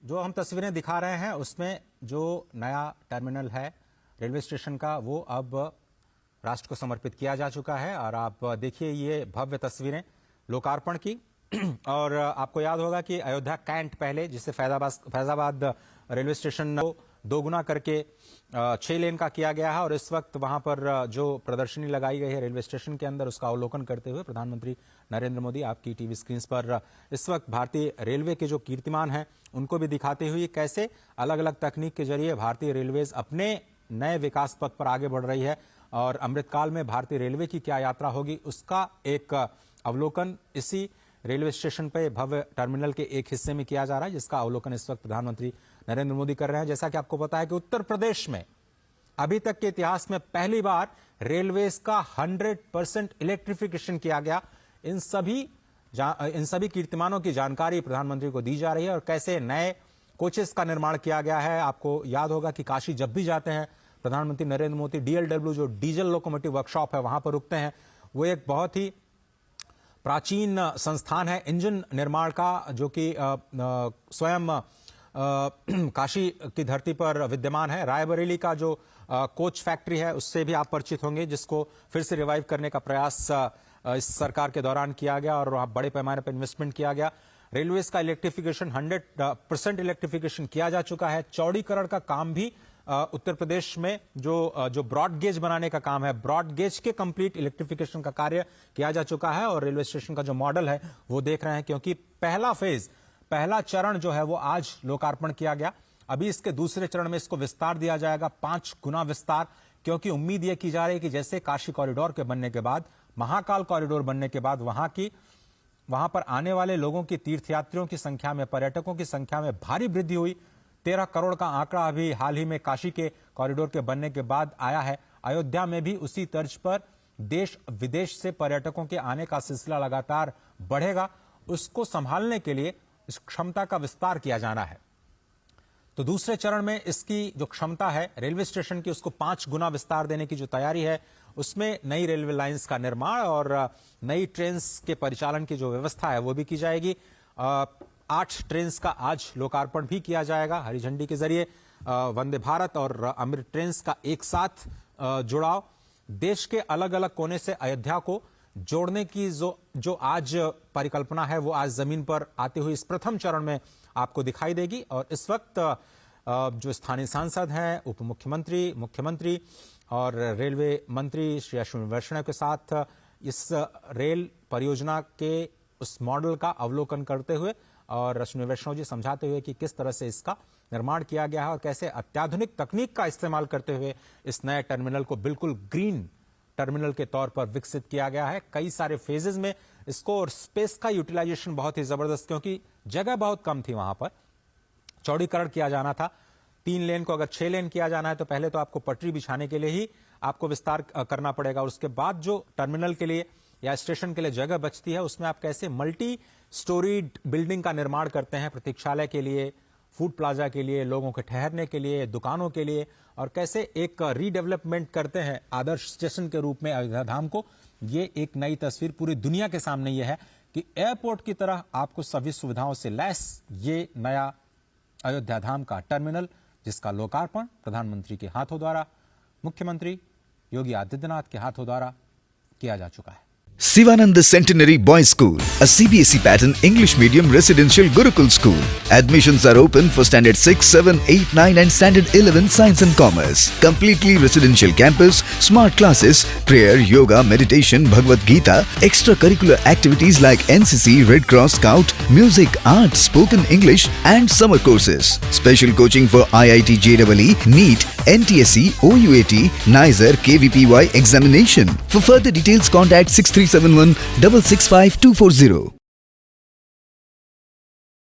जो हम तस्वीरें दिखा रहे हैं उसमें जो नया टर्मिनल है रेलवे स्टेशन का वो अब राष्ट्र को समर्पित किया जा चुका है। और आप देखिए ये भव्य तस्वीरें लोकार्पण की। और आपको याद होगा कि अयोध्या कैंट पहले जिसे फैजाबाद रेलवे स्टेशन को दोगुना करके 6 लेन का किया गया है और इस वक्त वहां पर जो प्रदर्शनी लगाई गई है रेलवे स्टेशन के अंदर उसका अवलोकन करते हुए प्रधानमंत्री नरेंद्र मोदी आपकी टीवी स्क्रीन पर इस वक्त भारतीय रेलवे के जो कीर्तिमान हैं उनको भी दिखाते हुए कैसे अलग अलग तकनीक के जरिए भारतीय रेलवेज अपने नए विकास पथ पर आगे बढ़ रही है और अमृतकाल में भारतीय रेलवे की क्या यात्रा होगी उसका एक अवलोकन इसी रेलवे स्टेशन पे भव्य टर्मिनल के एक हिस्से में किया जा रहा है, जिसका अवलोकन इस वक्त प्रधानमंत्री नरेंद्र मोदी कर रहे हैं। जैसा कि आपको पता है कि उत्तर प्रदेश में अभी तक के इतिहास में पहली बार रेलवेज का 100% इलेक्ट्रिफिकेशन किया गया। इन सभी कीर्तिमानों की जानकारी प्रधानमंत्री को दी जा रही है और कैसे नए कोचेस का निर्माण किया गया है। आपको याद होगा कि काशी जब भी जाते हैं प्रधानमंत्री नरेंद्र मोदी DLW जो डीजल लोकोमोटिव वर्कशॉप है वहां पर रुकते हैं। वो एक बहुत ही प्राचीन संस्थान है इंजन निर्माण का जो कि स्वयं काशी की धरती पर विद्यमान है। रायबरेली का जो कोच फैक्ट्री है उससे भी आप परिचित होंगे, जिसको फिर से रिवाइव करने का प्रयास इस सरकार के दौरान किया गया और वहां बड़े पैमाने पर इन्वेस्टमेंट किया गया। रेलवेज का इलेक्ट्रिफिकेशन 100% इलेक्ट्रिफिकेशन किया जा चुका है। चौड़ीकरण का काम भी उत्तर प्रदेश में जो ब्रॉड गेज बनाने का काम है, ब्रॉड गेज के कंप्लीट इलेक्ट्रिफिकेशन का कार्य किया जा चुका है और रेलवे स्टेशन का जो मॉडल है वो देख रहे हैं, क्योंकि पहला चरण जो है वो आज लोकार्पण किया गया। अभी इसके दूसरे चरण में इसको विस्तार दिया जाएगा, 5 गुना विस्तार, क्योंकि उम्मीद यह की जा रही है कि जैसे काशी कॉरिडोर के बनने के बाद, महाकाल कॉरिडोर बनने के बाद वहां पर आने वाले लोगों की, तीर्थयात्रियों की संख्या में, पर्यटकों की संख्या में भारी वृद्धि हुई। 13 करोड़ का आंकड़ा अभी हाल ही में काशी के कॉरिडोर के बनने के बाद आया है। अयोध्या में भी उसी तर्ज पर देश विदेश से पर्यटकों के आने का सिलसिला लगातार बढ़ेगा। उसको संभालने के लिए इस क्षमता का विस्तार किया जाना है। तो दूसरे चरण में इसकी जो क्षमता है रेलवे स्टेशन की उसको 5 गुना विस्तार देने की जो तैयारी है, उसमें नई रेलवे लाइंस का निर्माण और नई ट्रेन के परिचालन की जो व्यवस्था है वो भी की जाएगी। 8 ट्रेन का आज लोकार्पण भी किया जाएगा हरी झंडी के जरिए। वंदे भारत और अमृत ट्रेन का एक साथ जुड़ाव, देश के अलग अलग कोने से अयोध्या को जोड़ने की जो आज परिकल्पना है वो आज जमीन पर आते हुए इस प्रथम चरण में आपको दिखाई देगी। और इस वक्त जो स्थानीय सांसद हैं, उप मुख्यमंत्री, मुख्यमंत्री और रेलवे मंत्री श्री अश्विनी वैष्णव के साथ इस रेल परियोजना के उस मॉडल का अवलोकन करते हुए और अश्विनी वैष्णव जी समझाते हुए कि किस तरह से इसका निर्माण किया गया है और कैसे अत्याधुनिक तकनीक का इस्तेमाल करते हुए इस नए टर्मिनल को बिल्कुल ग्रीन टर्मिनल के तौर पर विकसित किया गया है। कई सारे फेजेस में इसको, और स्पेस का यूटिलाइजेशन बहुत ही जबरदस्त, क्योंकि जगह बहुत कम थी वहां पर। चौड़ीकरण किया जाना था, 3 लेन को अगर 6 लेन किया जाना है तो पहले तो आपको पटरी बिछाने के लिए ही आपको विस्तार करना पड़ेगा। उसके बाद जो टर्मिनल के लिए या स्टेशन के लिए जगह बचती है उसमें आप कैसे मल्टी स्टोरीड बिल्डिंग का निर्माण करते हैं, प्रतीक्षालय के लिए, फूड प्लाजा के लिए, लोगों के ठहरने के लिए, दुकानों के लिए, और कैसे एक रीडेवलपमेंट करते हैं आदर्श स्टेशन के रूप में अयोध्या धाम को। ये एक नई तस्वीर पूरी दुनिया के सामने ये है कि एयरपोर्ट की तरह आपको सभी सुविधाओं से लैस ये नया अयोध्या धाम का टर्मिनल, जिसका लोकार्पण प्रधानमंत्री के हाथों द्वारा, मुख्यमंत्री योगी आदित्यनाथ के हाथों द्वारा किया जा चुका है। Sivananda Centenary Boys School, a CBSE pattern English medium residential Gurukul school. Admissions are open for standard 6, 7, 8, 9 and standard 11 science and commerce. Completely residential campus, smart classes, prayer, yoga, meditation, Bhagavad Gita, extracurricular activities like NCC, Red Cross Scout, music, art, spoken English and summer courses. Special coaching for IIT JEE, NEET, NTSC, OUAT, NISER, KVPY examination. For further details contact 6371 665 240.